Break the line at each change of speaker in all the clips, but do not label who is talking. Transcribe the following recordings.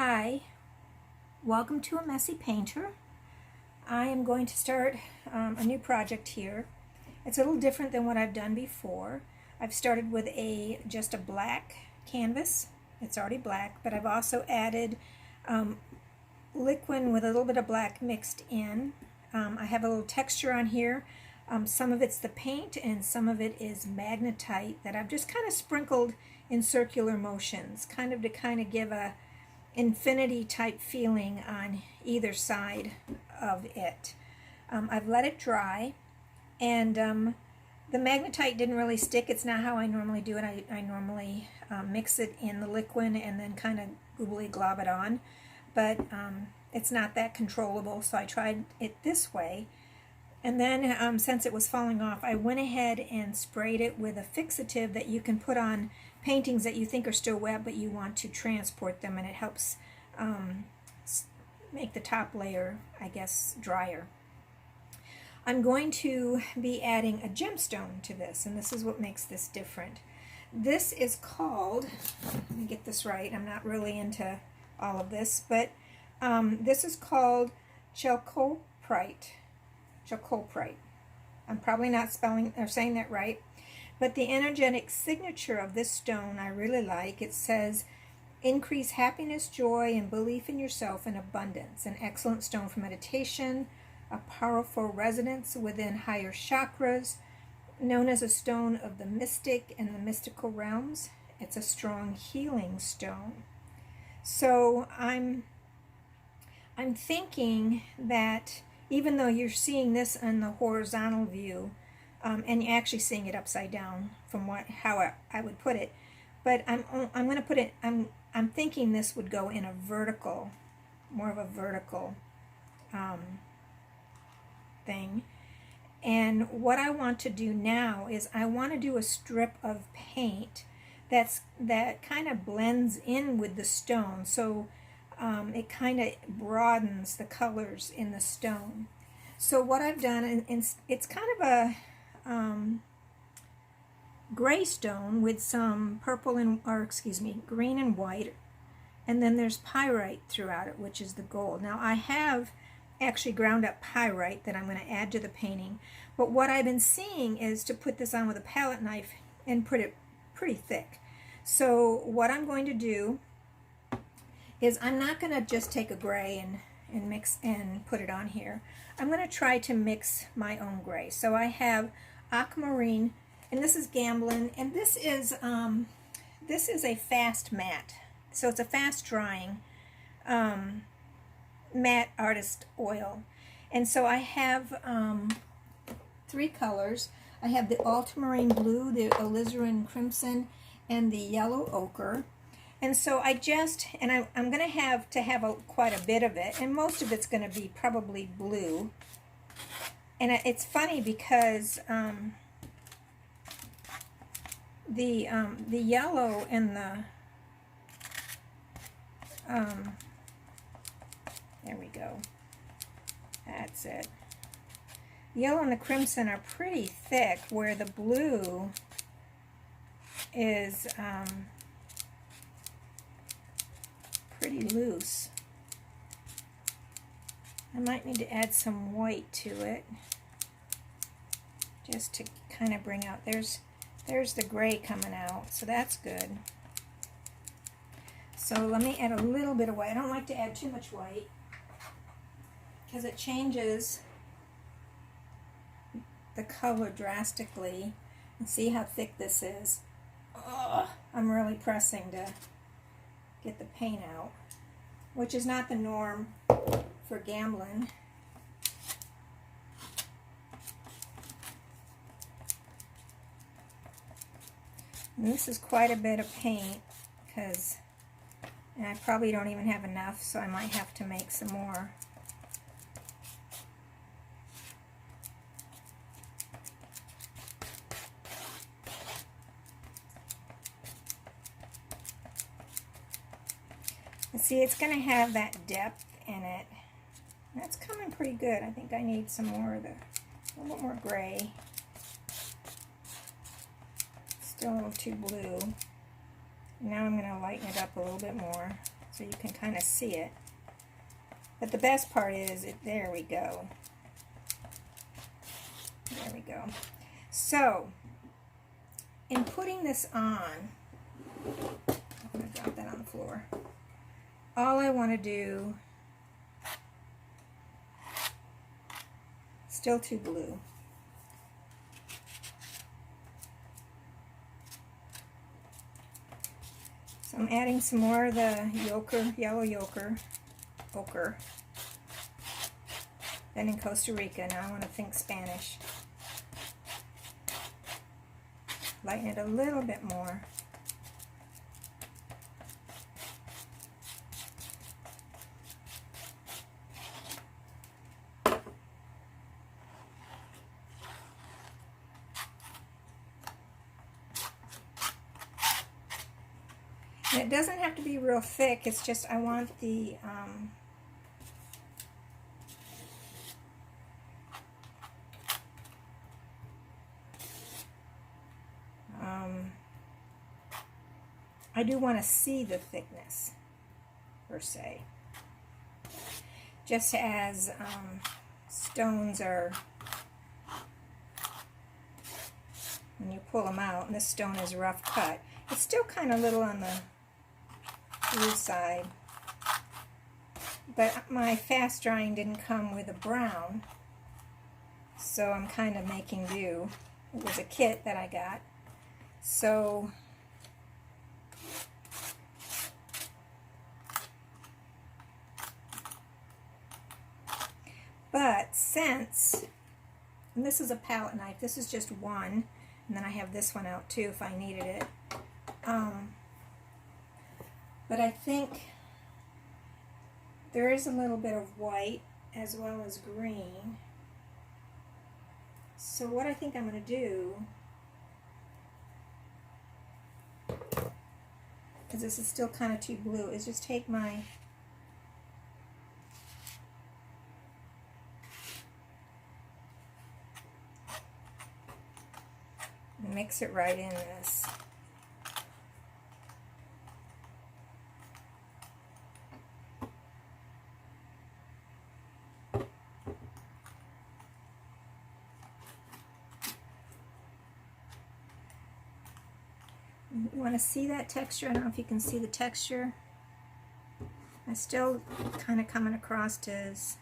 Hi, welcome to A Messy Painter. I am going to start a new project here. It's a little different than what I've done before. I've started with just a black canvas. It's already black, but I've also added liquid with a little bit of black mixed in. I have a little texture on here. Some of it's the paint and some of it is magnetite that I've just kind of sprinkled in circular motions, to give a infinity type feeling on either side of it. I've let it dry, and the magnetite didn't really stick. It's not how I normally do it. I normally mix it in the liquid and then kind of googly glob it on, but it's not that controllable, so I tried it this way. And then since it was falling off, I went ahead and sprayed it with a fixative that you can put on paintings that you think are still wet but you want to transport them, and it helps make the top layer, I guess, drier. I'm going to be adding a gemstone to this, and this is what makes this different. This is called, let me get this right, I'm not really into all of this, but this is called chalcopyrite. Chalcopyrite. I'm probably not spelling or saying that right, but the energetic signature of this stone I really like. It says, increase happiness, joy, and belief in yourself in abundance. An excellent stone for meditation, a powerful resonance within higher chakras, known as a stone of the mystic and the mystical realms. It's a strong healing stone. So I'm thinking that even though you're seeing this in the horizontal view, and you're actually seeing it upside down from how I would put it, but I'm going to put it. I'm thinking this would go in a vertical, more of a vertical thing. And what I want to do now is I want to do a strip of paint that kind of blends in with the stone, so it kind of broadens the colors in the stone. So what I've done, and it's kind of a gray stone with some purple green and white, and then there's pyrite throughout it, which is the gold. Now I have actually ground up pyrite that I'm going to add to the painting, but what I've been seeing is to put this on with a palette knife and put it pretty thick. So what I'm going to do is I'm not going to just take a gray and mix and put it on here. I'm going to try to mix my own gray. So I have aquamarine, and this is Gamblin, and this is a fast matte. So it's a fast drying matte artist oil. And so I have three colors. I have the ultramarine blue, the alizarin crimson, and the yellow ochre. And so I'm going to have quite a bit of it, and most of it's going to be probably blue. And it's funny because the yellow and the there we go. That's it. The yellow and the crimson are pretty thick, where the blue is pretty loose. I might need to add some white to it just to kind of bring out, there's the gray coming out, so that's good. So let me add a little bit of white. I don't like to add too much white because it changes the color drastically. And see how thick this is. Ugh, I'm really pressing to get the paint out, which is not the norm for Gamblin. And this is quite a bit of paint, and I probably don't even have enough, so I might have to make some more. See, it's going to have that depth in it. That's coming pretty good. I think I need some more of a little bit more gray. Still a little too blue. Now I'm going to lighten it up a little bit more. so you can kind of see it. But the best part is, there we go. There we go. So, in putting this on, I'm going to drop that on the floor. All I want to do, still too blue. So I'm adding some more of the yellow ochre. Then in Costa Rica, now I want to think Spanish. Lighten it a little bit more. And it doesn't have to be real thick, it's just I want the I do want to see the thickness, per se. Just as stones are, when you pull them out, and this stone is rough cut, it's still kind of little on the blue side. But my fast drying didn't come with a brown, so I'm kind of making do. It was a kit that I got. So but since, and this is a palette knife, this is just one, and then I have this one out too if I needed it. But I think there is a little bit of white as well as green. So what I think I'm going to do, because this is still kind of too blue, is just take my mix it right in this. You want to see that texture? I don't know if you can see the texture. I still kind of coming across as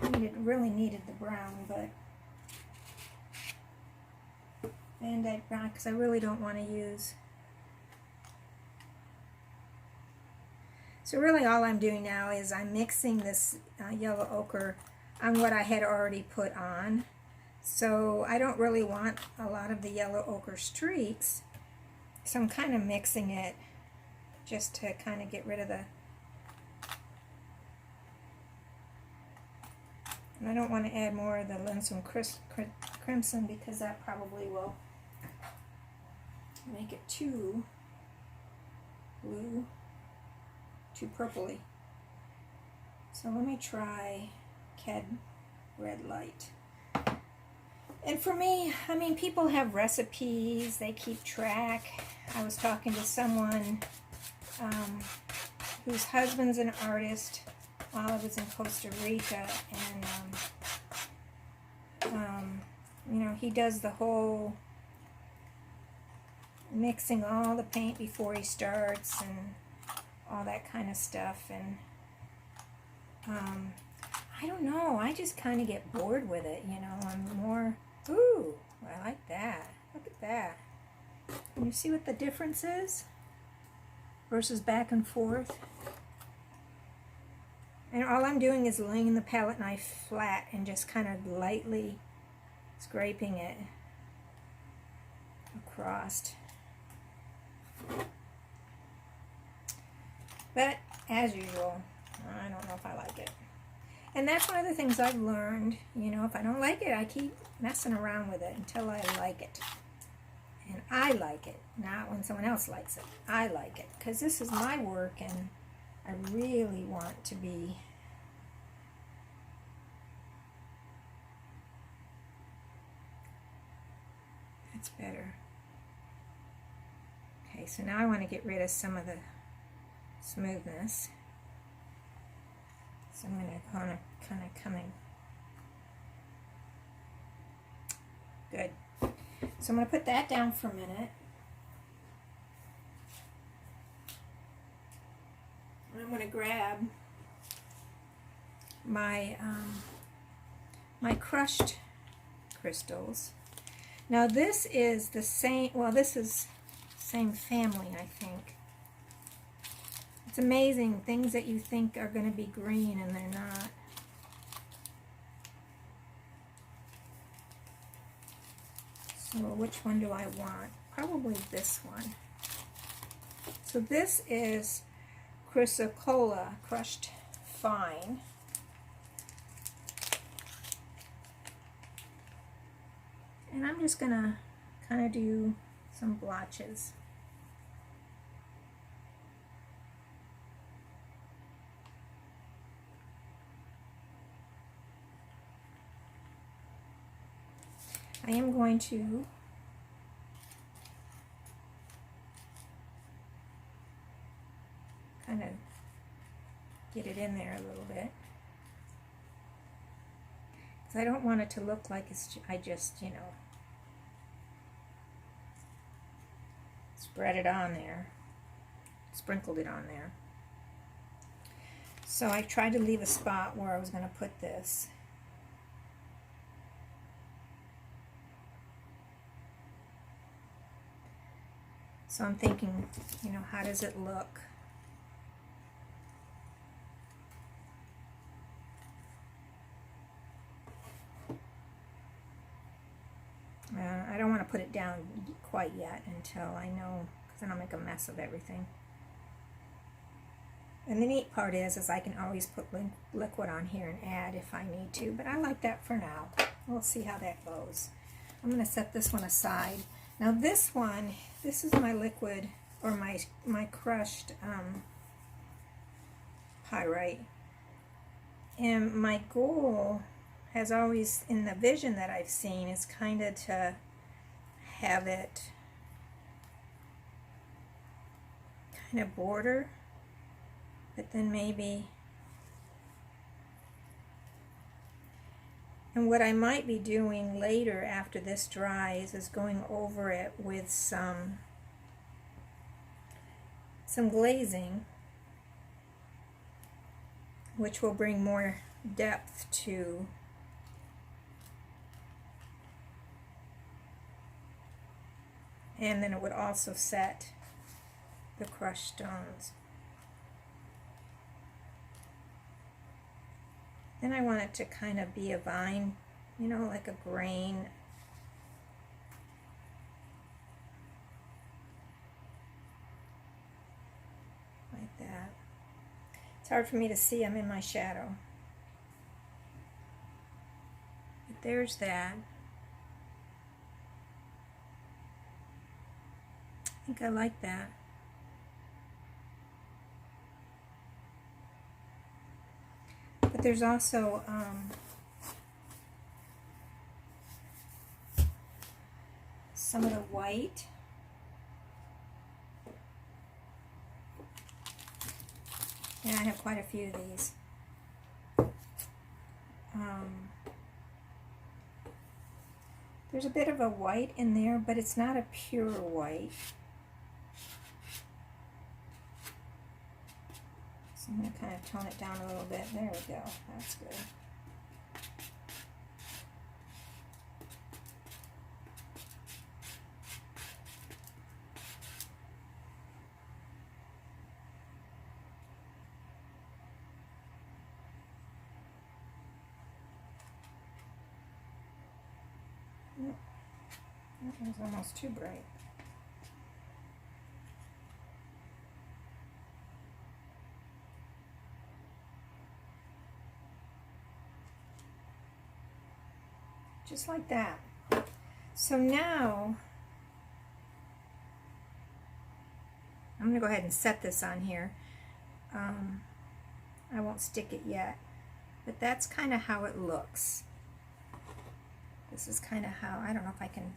really needed the brown, but Van Dyke brown, because I really don't want to use. So really all I'm doing now is I'm mixing this yellow ochre on what I had already put on. So I don't really want a lot of the yellow ochre streaks. So I'm kind of mixing it just to kind of get rid of the, and I don't want to add more of the Linseed Crimson because that probably will make it too blue, too purpley. So let me try Cad Red Light. And for me, I mean, people have recipes, they keep track. I was talking to someone whose husband's an artist while I was in Costa Rica, and you know, he does the whole mixing all the paint before he starts and all that kind of stuff. And I don't know, I just kind of get bored with it, you know. I'm more, ooh, I like that. Look at that. Can you see what the difference is versus back and forth? And all I'm doing is laying the palette knife flat and just kind of lightly scraping it across. But as usual, I don't know if I like it. And that's one of the things I've learned, you know, if I don't like it, I keep messing around with it until I like it. And I like it, not when someone else likes it. I like it, because this is my work, and I really want to be that's better. Okay, so now I want to get rid of some of the smoothness. So I'm going to kind of come in. Good. So I'm going to put that down for a minute. And I'm going to grab my my crushed crystals. Now this is the same, well, this is same family, I think. It's amazing, things that you think are going to be green and they're not. So which one do I want? Probably this one. So this is chrysocolla, crushed fine. And I'm just going to kind of do some blotches. I am going to kind of get it in there a little bit, because I don't want it to look like I just, you know, spread it on there, sprinkled it on there. So I tried to leave a spot where I was going to put this. So I'm thinking, you know, how does it look? I don't want to put it down quite yet until I know, because then I'll make a mess of everything. And the neat part is I can always put liquid on here and add if I need to, but I like that for now. We'll see how that goes. I'm going to set this one aside. Now this one, this is my liquid, or my crushed pyrite. And my goal has always, in the vision that I've seen, is kind of to have it kind of border, but then maybe, and what I might be doing later after this dries is going over it with some glazing, which will bring more depth to and then it would also set the crushed stones. Then I want it to kind of be a vine, you know, like a grain. Like that. It's hard for me to see, I'm in my shadow. But there's that. I think I like that. But there's also some of the white. Yeah, I have quite a few of these. There's a bit of a white in there, but it's not a pure white. So I'm going to kind of tone it down a little bit. There we go. That's good. That was almost too bright. Just like that. So now I'm going to go ahead and set this on here. I won't stick it yet, but that's kind of how it looks. This is kind of how, I don't know if I can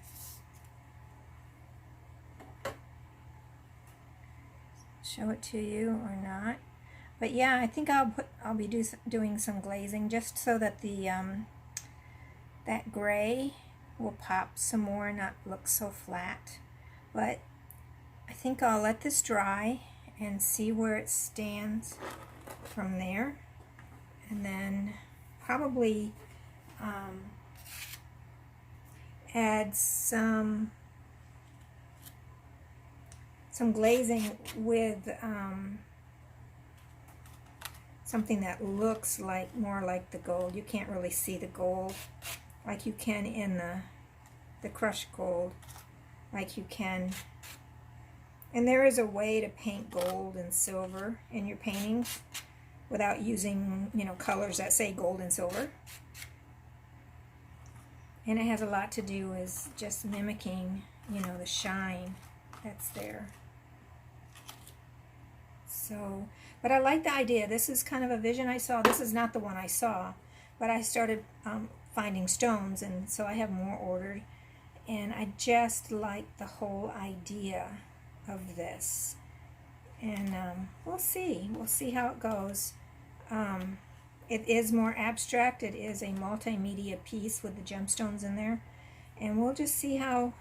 show it to you or not. But yeah, I think I'll be doing some glazing just so that the that gray will pop some more and not look so flat. But I think I'll let this dry and see where it stands from there, and then probably add some glazing with something that looks like more like the gold. You can't really see the gold like you can in the crushed gold, like you can. And there is a way to paint gold and silver in your paintings without using, you know, colors that say gold and silver. And it has a lot to do with just mimicking, you know, the shine that's there. So, but I like the idea. This is kind of a vision I saw. This is not the one I saw, but I started finding stones, and so I have more ordered. And I just like the whole idea of this. And we'll see. We'll see how it goes. It is more abstract. It is a multimedia piece with the gemstones in there, and we'll just see how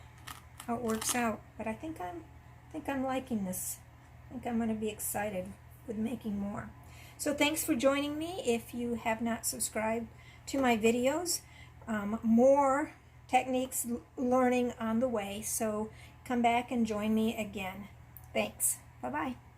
it works out. But I think I'm liking this. I think I'm going to be excited with making more. So thanks for joining me. If you have not subscribed to my videos, more techniques learning on the way. So come back and join me again. Thanks. Bye-bye.